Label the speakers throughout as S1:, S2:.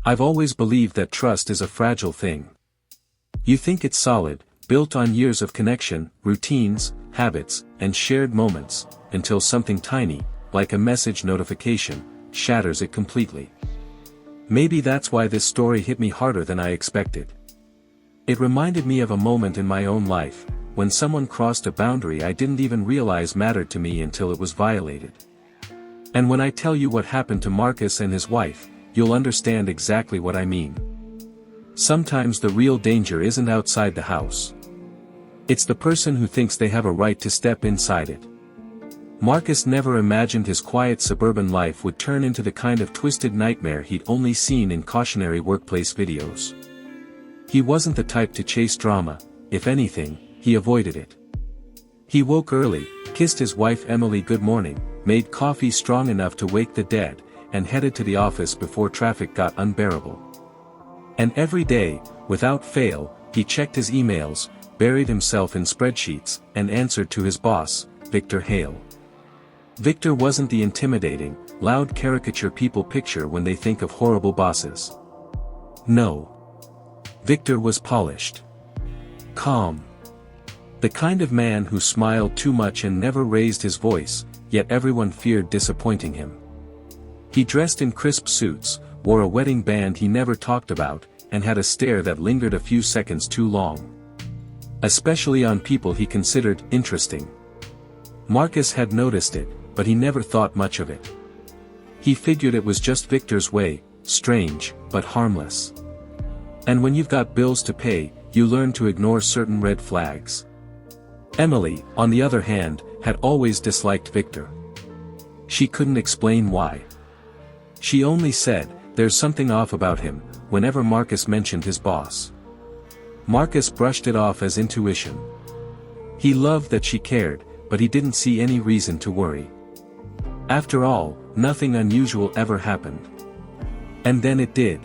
S1: I've always believed that trust is a fragile thing. You think it's solid, built on years of connection, routines, habits, and shared moments, until something tiny, like a message notification, shatters it completely. Maybe that's why this story hit me harder than I expected. It reminded me of a moment in my own life, when someone crossed a boundary I didn't even realize mattered to me until it was violated. And when I tell you what happened to Marcus and his wife, you'll understand exactly what I mean. Sometimes the real danger isn't outside the house. It's the person who thinks they have a right to step inside it. Marcus never imagined his quiet suburban life would turn into the kind of twisted nightmare he'd only seen in cautionary workplace videos. He wasn't the type to chase drama. If anything, he avoided it. He woke early, kissed his wife Emily good morning, made coffee strong enough to wake the dead, and headed to the office before traffic got unbearable. And every day, without fail, he checked his emails, buried himself in spreadsheets, and answered to his boss, Victor Hale. Victor wasn't the intimidating, loud caricature people picture when they think of horrible bosses. No. Victor was polished. Calm. The kind of man who smiled too much and never raised his voice, yet everyone feared disappointing him. He dressed in crisp suits, wore a wedding band he never talked about, and had a stare that lingered a few seconds too long. Especially on people he considered interesting. Marcus had noticed it, but he never thought much of it. He figured it was just Victor's way, strange, but harmless. And when you've got bills to pay, you learn to ignore certain red flags. Emily, on the other hand, had always disliked Victor. She couldn't explain why. She only said, "There's something off about him," whenever Marcus mentioned his boss. Marcus brushed it off as intuition. He loved that she cared, but he didn't see any reason to worry. After all, nothing unusual ever happened. And then it did.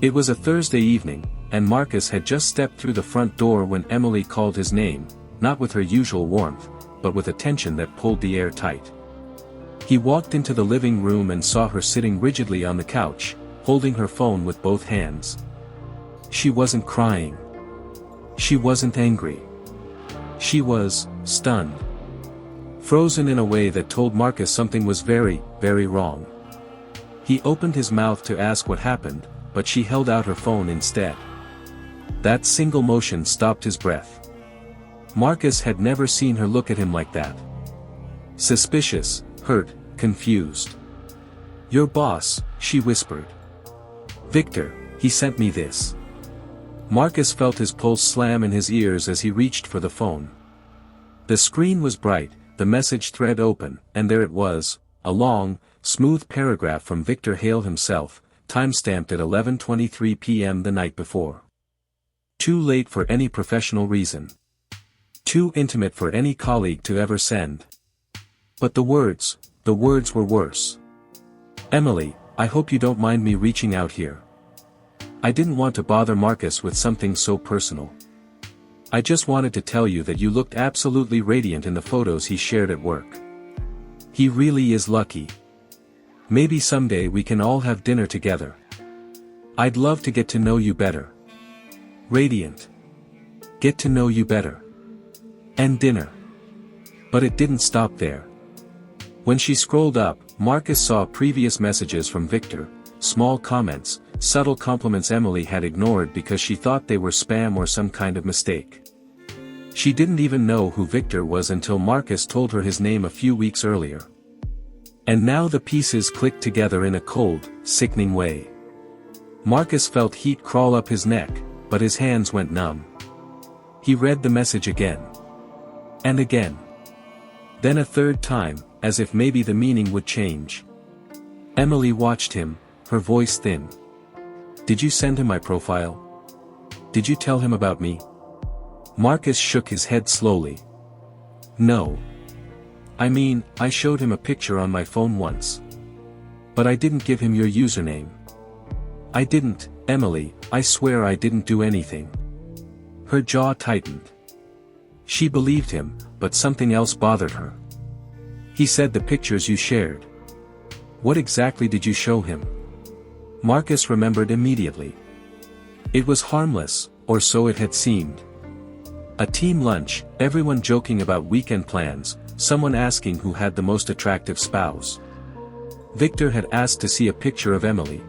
S1: It was a Thursday evening, and Marcus had just stepped through the front door when Emily called his name, not with her usual warmth, but with a tension that pulled the air tight. He walked into the living room and saw her sitting rigidly on the couch, holding her phone with both hands. She wasn't crying. She wasn't angry. She was stunned. Frozen in a way that told Marcus something was very, very wrong. He opened his mouth to ask what happened, but she held out her phone instead. That single motion stopped his breath. Marcus had never seen her look at him like that. Suspicious, hurt, confused. "Your boss," she whispered. "Victor, he sent me this." Marcus felt his pulse slam in his ears as he reached for the phone. The screen was bright, the message thread open, and there it was, a long, smooth paragraph from Victor Hale himself, time-stamped at 11:23 p.m. the night before. Too late for any professional reason. Too intimate for any colleague to ever send. But the words were worse. "Emily, I hope you don't mind me reaching out here. I didn't want to bother Marcus with something so personal. I just wanted to tell you that you looked absolutely radiant in the photos he shared at work. He really is lucky. Maybe someday we can all have dinner together. I'd love to get to know you better. Radiant. Get to know you better. And dinner." But it didn't stop there. When she scrolled up, Marcus saw previous messages from Victor, small comments, subtle compliments Emily had ignored because she thought they were spam or some kind of mistake. She didn't even know who Victor was until Marcus told her his name a few weeks earlier. And now the pieces clicked together in a cold, sickening way. Marcus felt heat crawl up his neck, but his hands went numb. He read the message again. And again. Then a third time, as if maybe the meaning would change. Emily watched him, her voice thin. "Did you send him my profile? Did you tell him about me?" Marcus shook his head slowly. "No. I mean, I showed him a picture on my phone once. But I didn't give him your username. I didn't, Emily, I swear I didn't do anything." Her jaw tightened. She believed him, but something else bothered her. "He said the pictures you shared. What exactly did you show him?" Marcus remembered immediately. It was harmless, or so it had seemed. A team lunch, everyone joking about weekend plans, someone asking who had the most attractive spouse. Victor had asked to see a picture of Emily.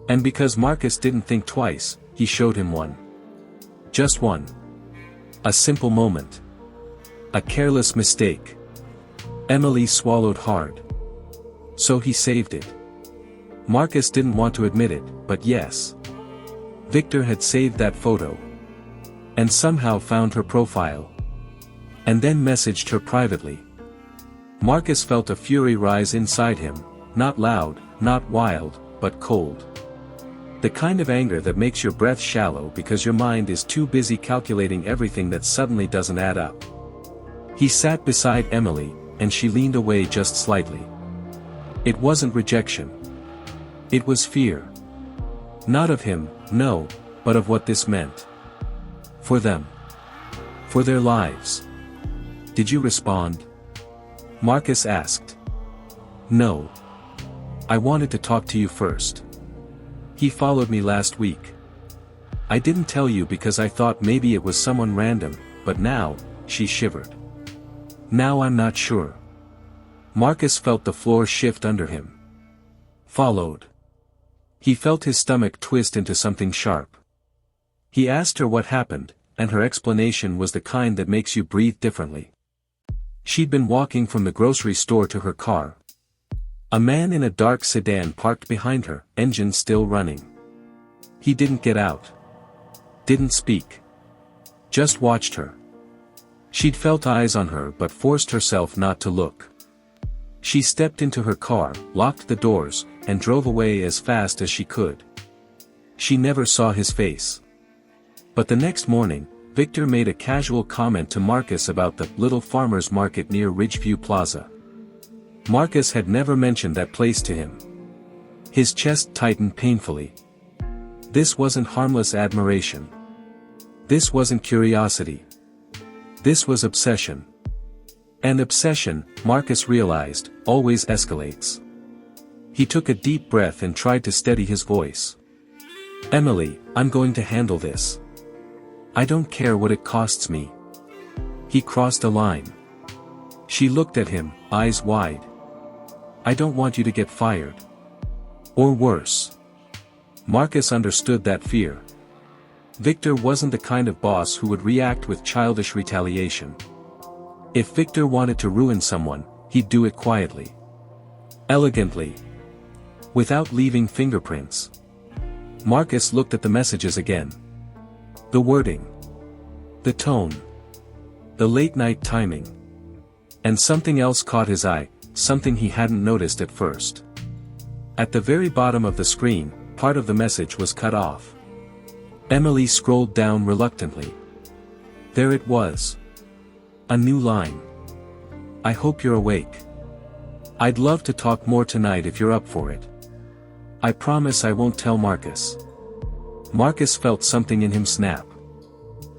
S1: And because Marcus didn't think twice, he showed him one. Just one. A simple moment. A careless mistake. Emily swallowed hard. So he saved it. Marcus didn't want to admit it, but yes. Victor had saved that photo. And somehow found her profile. And then messaged her privately. Marcus felt a fury rise inside him, not loud, not wild, but cold. The kind of anger that makes your breath shallow because your mind is too busy calculating everything that suddenly doesn't add up. He sat beside Emily, and she leaned away just slightly. It wasn't rejection. It was fear. Not of him, no, but of what this meant. For them. For their lives. Did you respond? Marcus asked. No. I wanted to talk to you first. He followed me last week. I didn't tell you because I thought maybe it was someone random, but now, she shivered. Now I'm not sure. Marcus felt the floor shift under him. Followed. He felt his stomach twist into something sharp. He asked her what happened, and her explanation was the kind that makes you breathe differently. She'd been walking from the grocery store to her car. A man in a dark sedan parked behind her, engine still running. He didn't get out. Didn't speak. Just watched her. She'd felt eyes on her but forced herself not to look. She stepped into her car, locked the doors, and drove away as fast as she could. She never saw his face. But the next morning, Victor made a casual comment to Marcus about the little farmer's market near Ridgeview Plaza. Marcus had never mentioned that place to him. His chest tightened painfully. This wasn't harmless admiration. This wasn't curiosity. This was obsession. And obsession, Marcus realized, always escalates. He took a deep breath and tried to steady his voice. Emily, I'm going to handle this. I don't care what it costs me. He crossed a line. She looked at him, eyes wide. I don't want you to get fired. Or worse. Marcus understood that fear. Victor wasn't the kind of boss who would react with childish retaliation. If Victor wanted to ruin someone, he'd do it quietly. Elegantly. Without leaving fingerprints. Marcus looked at the messages again. The wording. The tone. The late-night timing. And something else caught his eye, something he hadn't noticed at first. At the very bottom of the screen, part of the message was cut off. Emily scrolled down reluctantly. There it was. A new line. I hope you're awake. I'd love to talk more tonight if you're up for it. I promise I won't tell Marcus. Marcus felt something in him snap.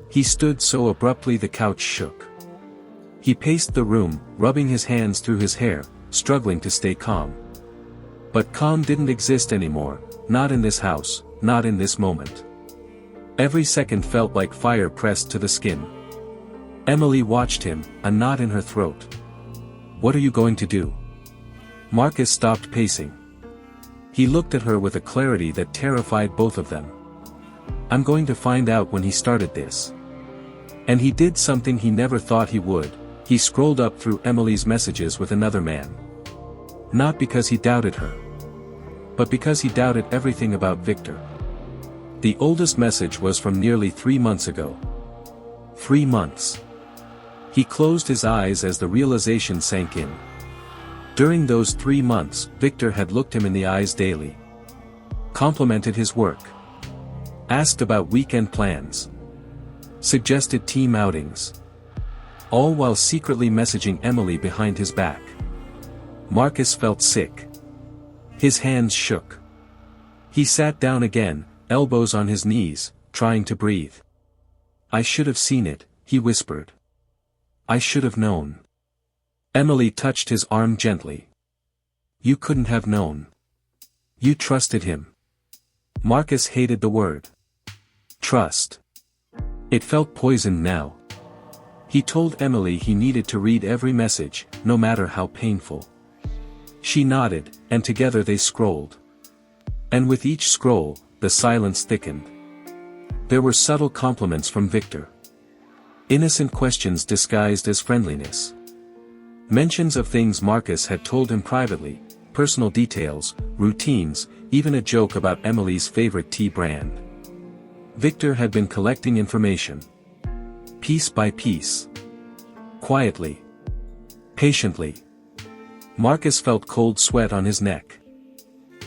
S1: He stood so abruptly the couch shook. He paced the room, rubbing his hands through his hair, struggling to stay calm. But calm didn't exist anymore, not in this house, not in this moment. Every second felt like fire pressed to the skin. Emily watched him, a knot in her throat. What are you going to do? Marcus stopped pacing. He looked at her with a clarity that terrified both of them. I'm going to find out when he started this. And he did something he never thought he would. He scrolled up through Emily's messages with another man. Not because he doubted her. But because he doubted everything about Victor. The oldest message was from nearly 3 months ago. 3 months. He closed his eyes as the realization sank in. During those 3 months, Victor had looked him in the eyes daily. Complimented his work. Asked about weekend plans. Suggested team outings. All while secretly messaging Emily behind his back. Marcus felt sick. His hands shook. He sat down again, elbows on his knees, trying to breathe. I should have seen it, he whispered. I should have known. Emily touched his arm gently. You couldn't have known. You trusted him. Marcus hated the word trust. It felt poisoned now. He told Emily he needed to read every message, no matter how painful. She nodded, and together they scrolled. And with each scroll, the silence thickened. There were subtle compliments from Victor. Innocent questions disguised as friendliness. Mentions of things Marcus had told him privately, personal details, routines, even a joke about Emily's favorite tea brand. Victor had been collecting information. Piece by piece. Quietly. Patiently. Marcus felt cold sweat on his neck.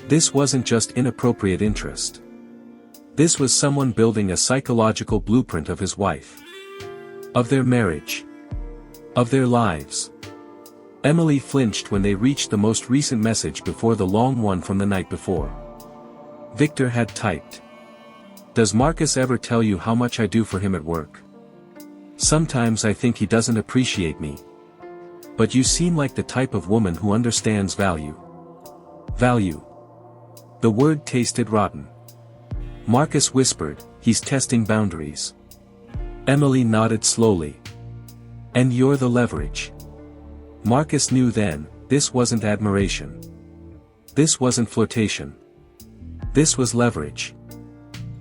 S1: This wasn't just inappropriate interest. This was someone building a psychological blueprint of his wife. Of their marriage. Of their lives. Emily flinched when they reached the most recent message before the long one from the night before. Victor had typed. "Does Marcus ever tell you how much I do for him at work? Sometimes I think he doesn't appreciate me. But you seem like the type of woman who understands value." Value. The word tasted rotten. Marcus whispered, "He's testing boundaries." Emily nodded slowly. "And you're the leverage." Marcus knew then, this wasn't admiration. This wasn't flirtation. This was leverage.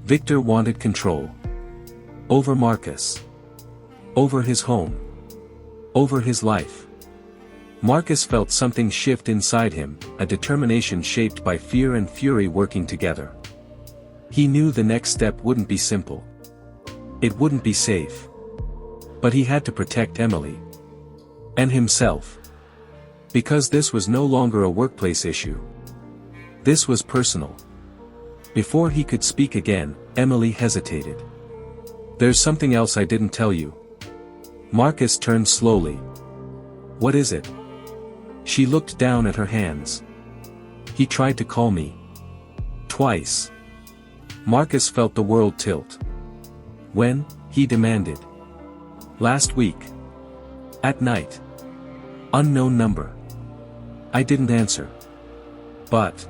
S1: Victor wanted control. Over Marcus. Over his home. Over his life. Marcus felt something shift inside him, a determination shaped by fear and fury working together. He knew the next step wouldn't be simple. It wouldn't be safe. But he had to protect Emily. And himself. Because this was no longer a workplace issue. This was personal. Before he could speak again, Emily hesitated. "There's something else I didn't tell you." Marcus turned slowly. "What is it?" She looked down at her hands. "He tried to call me. Twice." Marcus felt the world tilt. "When?" he demanded. "Last week. At night. Unknown number." "I didn't answer. But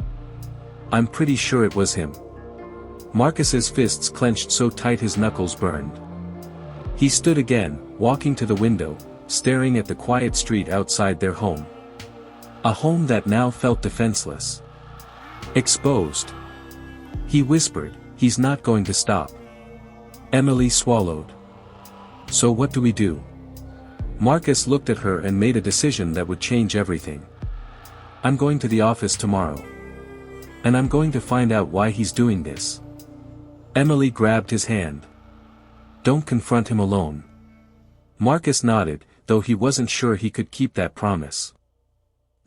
S1: I'm pretty sure it was him." Marcus's fists clenched so tight his knuckles burned. He stood again, walking to the window, staring at the quiet street outside their home. A home that now felt defenseless. Exposed. He whispered, "He's not going to stop." Emily swallowed. "So what do we do?" Marcus looked at her and made a decision that would change everything. "I'm going to the office tomorrow. And I'm going to find out why he's doing this." Emily grabbed his hand. "Don't confront him alone." Marcus nodded, though he wasn't sure he could keep that promise.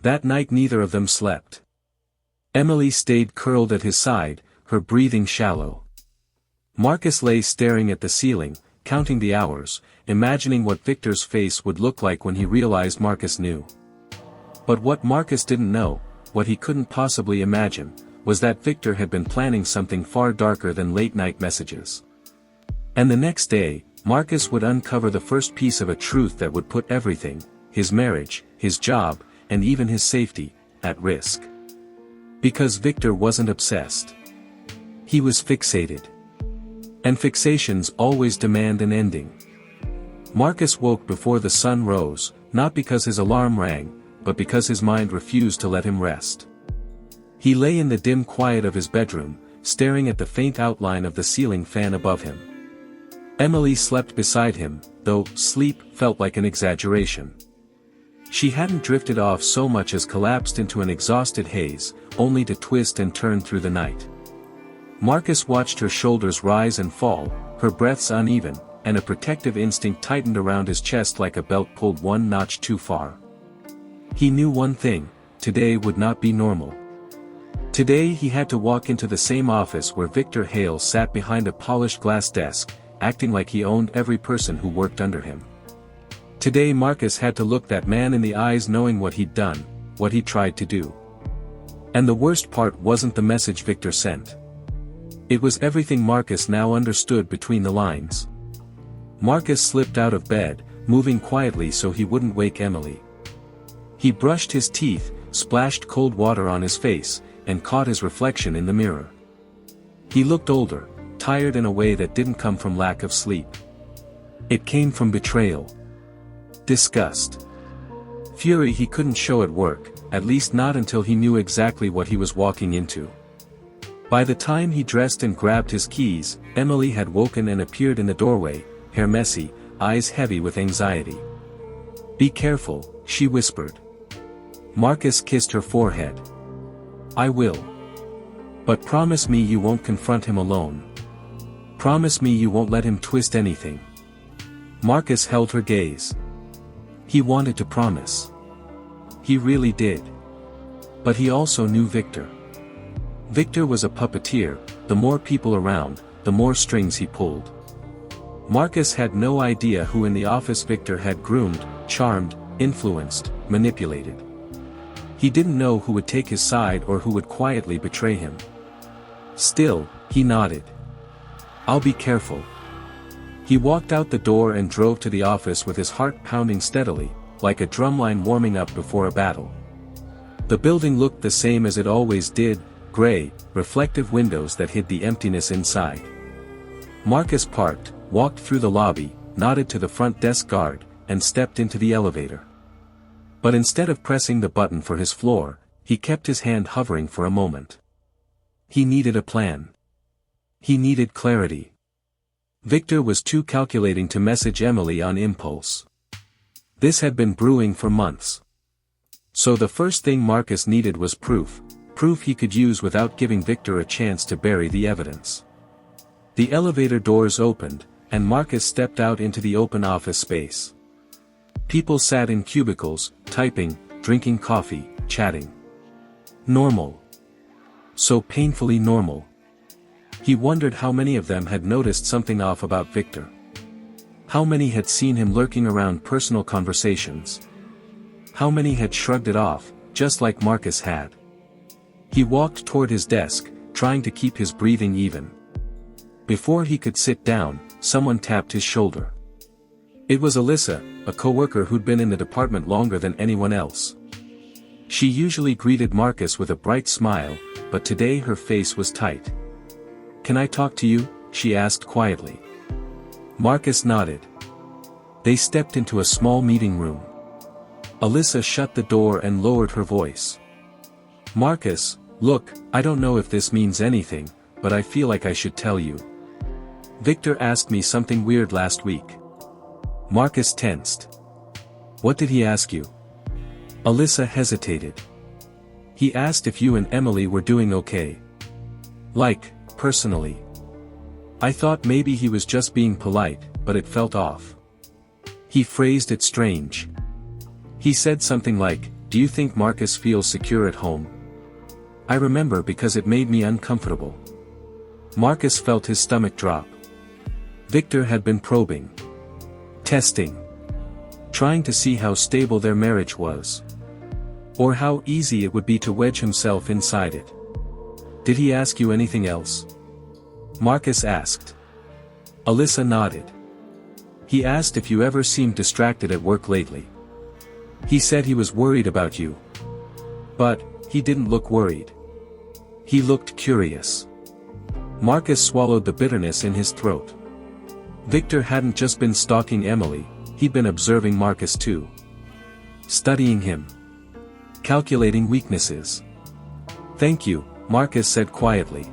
S1: That night neither of them slept. Emily stayed curled at his side, her breathing shallow. Marcus lay staring at the ceiling, counting the hours, imagining what Victor's face would look like when he realized Marcus knew. But what Marcus didn't know, what he couldn't possibly imagine, was that Victor had been planning something far darker than late-night messages. And the next day, Marcus would uncover the first piece of a truth that would put everything, his marriage, his job, and even his safety, at risk. Because Victor wasn't obsessed. He was fixated. And fixations always demand an ending. Marcus woke before the sun rose, not because his alarm rang, but because his mind refused to let him rest. He lay in the dim quiet of his bedroom, staring at the faint outline of the ceiling fan above him. Emily slept beside him, though sleep felt like an exaggeration. She hadn't drifted off so much as collapsed into an exhausted haze, only to twist and turn through the night. Marcus watched her shoulders rise and fall, her breaths uneven, and a protective instinct tightened around his chest like a belt pulled one notch too far. He knew one thing: today would not be normal. Today he had to walk into the same office where Victor Hale sat behind a polished glass desk, acting like he owned every person who worked under him. Today Marcus had to look that man in the eyes knowing what he'd done, what he tried to do. And the worst part wasn't the message Victor sent. It was everything Marcus now understood between the lines. Marcus slipped out of bed, moving quietly so he wouldn't wake Emily. He brushed his teeth, splashed cold water on his face, and caught his reflection in the mirror. He looked older, tired in a way that didn't come from lack of sleep. It came from betrayal. Disgust. Fury he couldn't show at work, at least not until he knew exactly what he was walking into. By the time he dressed and grabbed his keys, Emily had woken and appeared in the doorway, hair messy, eyes heavy with anxiety. "Be careful," she whispered. Marcus kissed her forehead. "I will. But promise me you won't confront him alone. Promise me you won't let him twist anything." Marcus held her gaze. He wanted to promise. He really did. But he also knew Victor. Victor was a puppeteer, the more people around, the more strings he pulled. Marcus had no idea who in the office Victor had groomed, charmed, influenced, manipulated. He didn't know who would take his side or who would quietly betray him. Still, he nodded. "I'll be careful." He walked out the door and drove to the office with his heart pounding steadily, like a drumline warming up before a battle. The building looked the same as it always did, gray, reflective windows that hid the emptiness inside. Marcus parked, walked through the lobby, nodded to the front desk guard, and stepped into the elevator. But instead of pressing the button for his floor, he kept his hand hovering for a moment. He needed a plan. He needed clarity. Victor was too calculating to message Emily on impulse. This had been brewing for months. So the first thing Marcus needed was proof he could use without giving Victor a chance to bury the evidence. The elevator doors opened, and Marcus stepped out into the open office space. People sat in cubicles, typing, drinking coffee, chatting. Normal. So painfully normal. He wondered how many of them had noticed something off about Victor. How many had seen him lurking around personal conversations? How many had shrugged it off, just like Marcus had? He walked toward his desk, trying to keep his breathing even. Before he could sit down, someone tapped his shoulder. It was Alyssa, a coworker who'd been in the department longer than anyone else. She usually greeted Marcus with a bright smile, but today her face was tight. "Can I talk to you?" she asked quietly. Marcus nodded. They stepped into a small meeting room. Alyssa shut the door and lowered her voice. "Marcus, look, I don't know if this means anything, but I feel like I should tell you. Victor asked me something weird last week." Marcus tensed. "What did he ask you?" Alyssa hesitated. "He asked if you and Emily were doing okay. Like, personally. I thought maybe he was just being polite, but it felt off. He phrased it strange. He said something like, 'Do you think Marcus feels secure at home?' I remember because it made me uncomfortable." Marcus felt his stomach drop. Victor had been probing. Testing. Trying to see how stable their marriage was. Or how easy it would be to wedge himself inside it. "Did he ask you anything else?" Marcus asked. Alyssa nodded. "He asked if you ever seemed distracted at work lately. He said he was worried about you. But, he didn't look worried. He looked curious." Marcus swallowed the bitterness in his throat. Victor hadn't just been stalking Emily, he'd been observing Marcus too. Studying him. Calculating weaknesses. "Thank you," Marcus said quietly.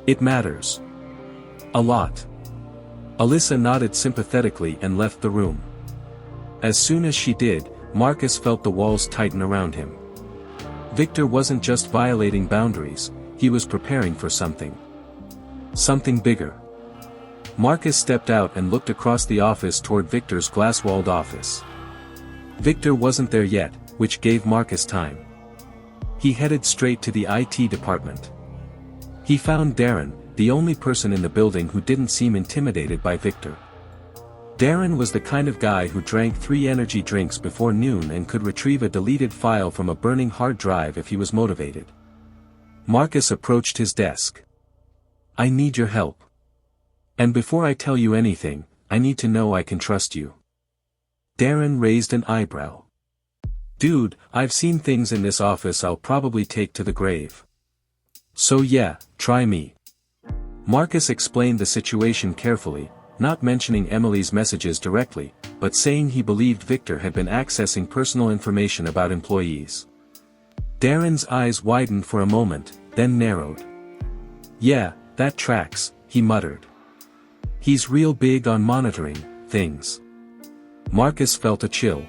S1: "It matters. A lot." Alyssa nodded sympathetically and left the room. As soon as she did, Marcus felt the walls tighten around him. Victor wasn't just violating boundaries, he was preparing for something. Something bigger. Marcus stepped out and looked across the office toward Victor's glass-walled office. Victor wasn't there yet, which gave Marcus time. He headed straight to the IT department. He found Darren, the only person in the building who didn't seem intimidated by Victor. Darren was the kind of guy who drank 3 energy drinks before noon and could retrieve a deleted file from a burning hard drive if he was motivated. Marcus approached his desk. "I need your help. And before I tell you anything, I need to know I can trust you." Darren raised an eyebrow. "Dude, I've seen things in this office I'll probably take to the grave. So yeah, try me." Marcus explained the situation carefully, not mentioning Emily's messages directly, but saying he believed Victor had been accessing personal information about employees. Darren's eyes widened for a moment, then narrowed. "Yeah, that tracks," he muttered. "He's real big on monitoring things." Marcus felt a chill.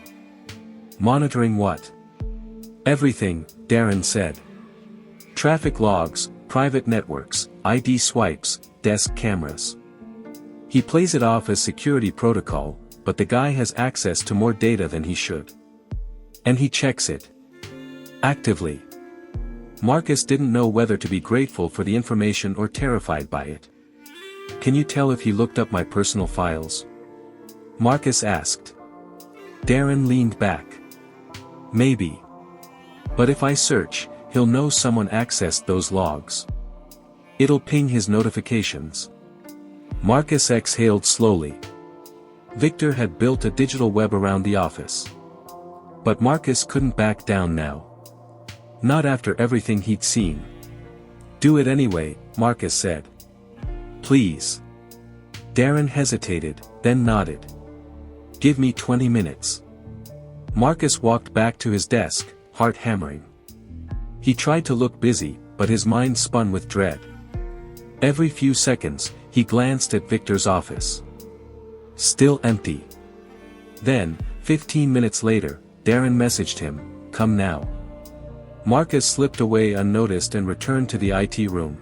S1: "Monitoring what?" "Everything," Darren said. "Traffic logs, private networks, ID swipes, desk cameras. He plays it off as security protocol, but the guy has access to more data than he should. And he checks it. Actively." Marcus didn't know whether to be grateful for the information or terrified by it. "Can you tell if he looked up my personal files?" Marcus asked. Darren leaned back. "Maybe. But if I search, he'll know someone accessed those logs. It'll ping his notifications." Marcus exhaled slowly. Victor had built a digital web around the office. But Marcus couldn't back down now. Not after everything he'd seen. "Do it anyway," Marcus said. "Please." Darren hesitated, then nodded. "Give me 20 minutes. Marcus walked back to his desk, heart hammering. He tried to look busy, but his mind spun with dread. Every few seconds, he glanced at Victor's office. Still empty. Then, 15 minutes later, Darren messaged him, "Come now." Marcus slipped away unnoticed and returned to the IT room.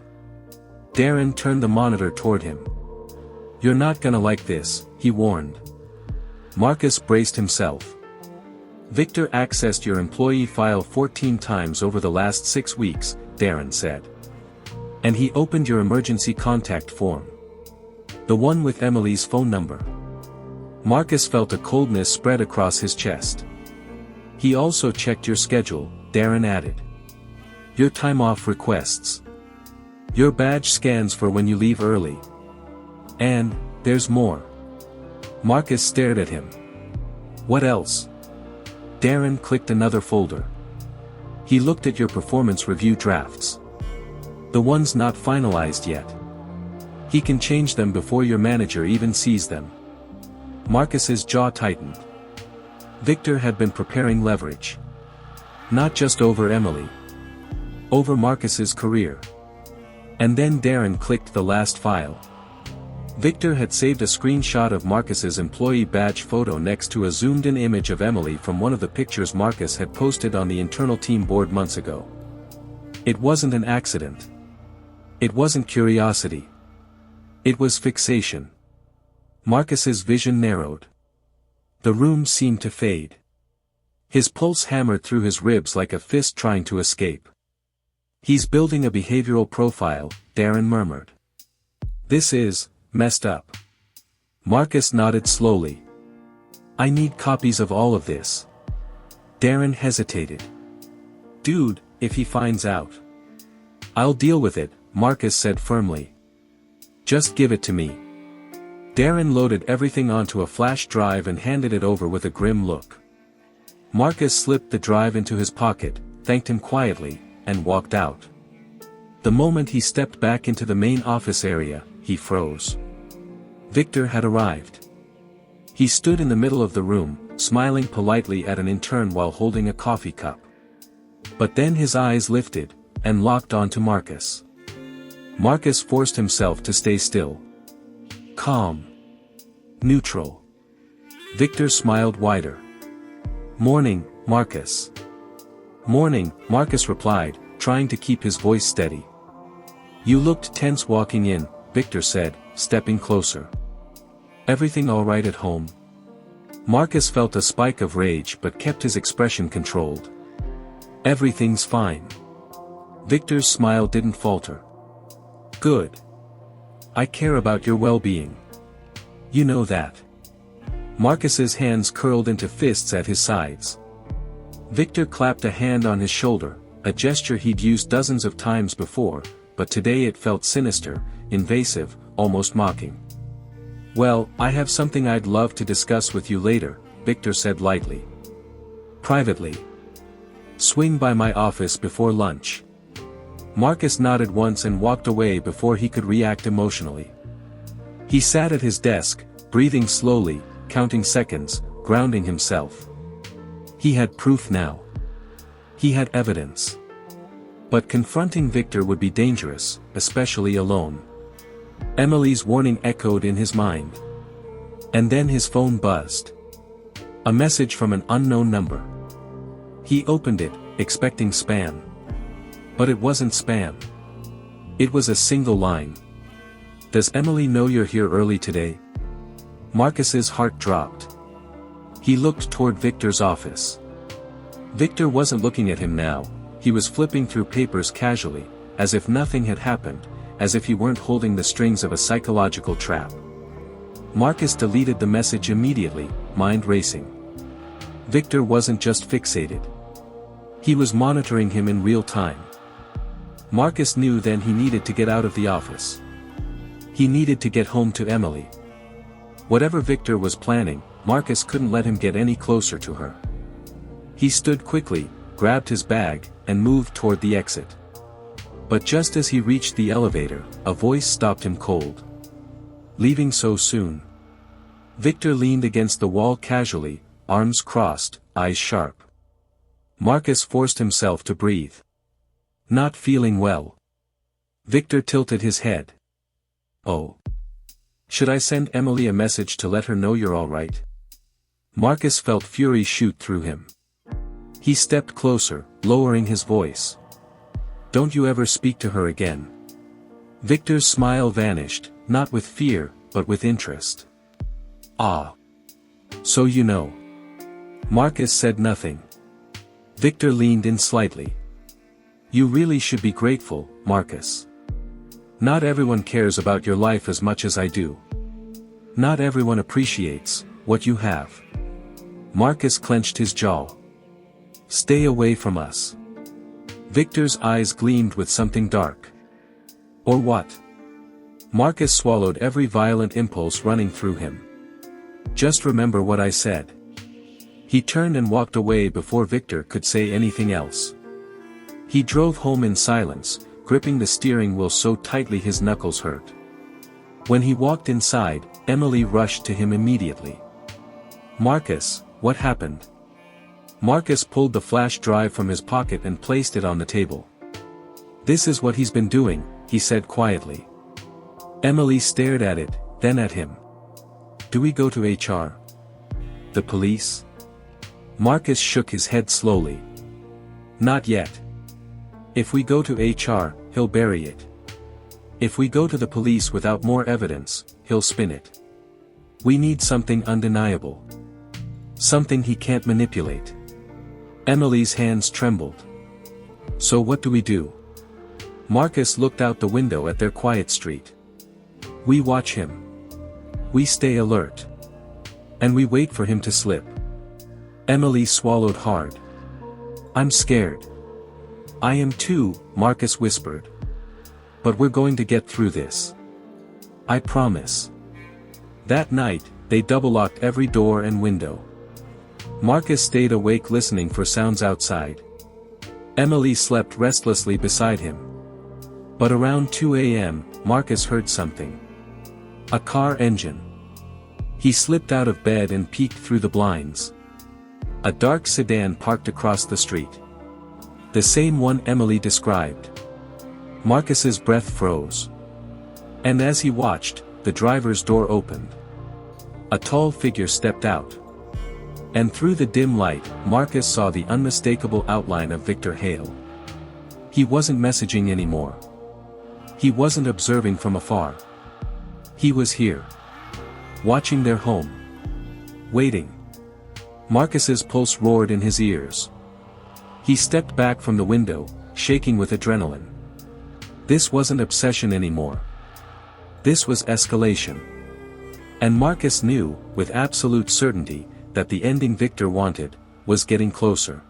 S1: Darren turned the monitor toward him. "You're not gonna like this," he warned. Marcus braced himself. "Victor accessed your employee file 14 times over the last 6 weeks, Darren said. And he opened your emergency contact form. The one with Emily's phone number." Marcus felt a coldness spread across his chest. "He also checked your schedule," Darren added. "Your time off requests. Your badge scans for when you leave early. And, there's more." Marcus stared at him. "What else?" Darren clicked another folder. "He looked at your performance review drafts. The ones not finalized yet. He can change them before your manager even sees them." Marcus's jaw tightened. Victor had been preparing leverage. Not just over Emily. Over Marcus's career. And then Darren clicked the last file. Victor had saved a screenshot of Marcus's employee badge photo next to a zoomed-in image of Emily from one of the pictures Marcus had posted on the internal team board months ago. It wasn't an accident. It wasn't curiosity. It was fixation. Marcus's vision narrowed. The room seemed to fade. His pulse hammered through his ribs like a fist trying to escape. "He's building a behavioral profile," Darren murmured. "This is messed up." Marcus nodded slowly. "I need copies of all of this." Darren hesitated. "Dude, if he finds out." "I'll deal with it," Marcus said firmly. "Just give it to me." Darren loaded everything onto a flash drive and handed it over with a grim look. Marcus slipped the drive into his pocket, thanked him quietly, and walked out. The moment he stepped back into the main office area, he froze. Victor had arrived. He stood in the middle of the room, smiling politely at an intern while holding a coffee cup. But then his eyes lifted, and locked onto Marcus. Marcus forced himself to stay still. Calm. Neutral. Victor smiled wider. "Morning, Marcus." "Morning," Marcus replied, trying to keep his voice steady. "You looked tense walking in," Victor said, stepping closer. "Everything all right at home?" Marcus felt a spike of rage but kept his expression controlled. "Everything's fine." Victor's smile didn't falter. "Good. I care about your well-being. You know that." Marcus's hands curled into fists at his sides. Victor clapped a hand on his shoulder, a gesture he'd used dozens of times before, but today it felt sinister, invasive, almost mocking. "Well, I have something I'd love to discuss with you later," Victor said lightly. "Privately. Swing by my office before lunch." Marcus nodded once and walked away before he could react emotionally. He sat at his desk, breathing slowly, counting seconds, grounding himself. He had proof now. He had evidence. But confronting Victor would be dangerous, especially alone. Emily's warning echoed in his mind. And then his phone buzzed. A message from an unknown number. He opened it, expecting spam. But it wasn't spam. It was a single line. "Does Emily know you're here early today?" Marcus's heart dropped. He looked toward Victor's office. Victor wasn't looking at him now, he was flipping through papers casually, as if nothing had happened, as if he weren't holding the strings of a psychological trap. Marcus deleted the message immediately, mind racing. Victor wasn't just fixated. He was monitoring him in real time. Marcus knew then he needed to get out of the office. He needed to get home to Emily. Whatever Victor was planning, Marcus couldn't let him get any closer to her. He stood quickly, grabbed his bag, and moved toward the exit. But just as he reached the elevator, a voice stopped him cold. "Leaving so soon?" Victor leaned against the wall casually, arms crossed, eyes sharp. Marcus forced himself to breathe. "Not feeling well." Victor tilted his head. "Oh. Should I send Emily a message to let her know you're all right?" Marcus felt fury shoot through him. He stepped closer, lowering his voice. "Don't you ever speak to her again." Victor's smile vanished, not with fear, but with interest. "Ah. So you know." Marcus said nothing. Victor leaned in slightly. "You really should be grateful, Marcus. Not everyone cares about your life as much as I do. Not everyone appreciates what you have." Marcus clenched his jaw. "Stay away from us." Victor's eyes gleamed with something dark. "Or what?" Marcus swallowed every violent impulse running through him. "Just remember what I said." He turned and walked away before Victor could say anything else. He drove home in silence, gripping the steering wheel so tightly his knuckles hurt. When he walked inside, Emily rushed to him immediately. "Marcus, what happened?" Marcus pulled the flash drive from his pocket and placed it on the table. "This is what he's been doing," he said quietly. Emily stared at it, then at him. "Do we go to HR? The police?" Marcus shook his head slowly. "Not yet. If we go to HR, he'll bury it. If we go to the police without more evidence, he'll spin it. We need something undeniable. Something he can't manipulate." Emily's hands trembled. "So what do we do?" Marcus looked out the window at their quiet street. "We watch him. We stay alert. And we wait for him to slip." Emily swallowed hard. "I'm scared." "I am too," Marcus whispered. "But we're going to get through this. I promise." That night, they double-locked every door and window. Marcus stayed awake listening for sounds outside. Emily slept restlessly beside him. But around 2 a.m., Marcus heard something. A car engine. He slipped out of bed and peeked through the blinds. A dark sedan parked across the street. The same one Emily described. Marcus's breath froze. And as he watched, the driver's door opened. A tall figure stepped out. And through the dim light, Marcus saw the unmistakable outline of Victor Hale. He wasn't messaging anymore. He wasn't observing from afar. He was here. Watching their home. Waiting. Marcus's pulse roared in his ears. He stepped back from the window, shaking with adrenaline. This wasn't obsession anymore. This was escalation. And Marcus knew, with absolute certainty, that the ending Victor wanted, was getting closer.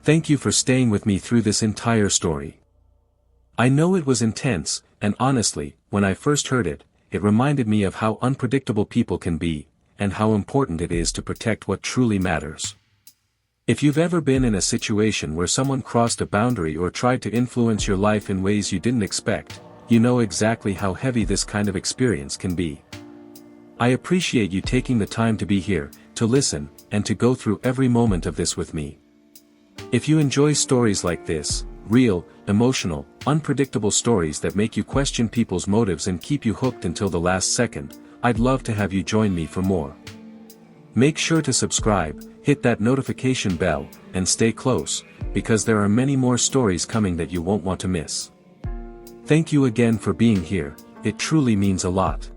S1: Thank you for staying with me through this entire story. I know it was intense, and honestly, when I first heard it, it reminded me of how unpredictable people can be, and how important it is to protect what truly matters. If you've ever been in a situation where someone crossed a boundary or tried to influence your life in ways you didn't expect, you know exactly how heavy this kind of experience can be. I appreciate you taking the time to be here, to listen, and to go through every moment of this with me. If you enjoy stories like this, real, emotional, unpredictable stories that make you question people's motives and keep you hooked until the last second, I'd love to have you join me for more. Make sure to subscribe, hit that notification bell, and stay close, because there are many more stories coming that you won't want to miss. Thank you again for being here, it truly means a lot.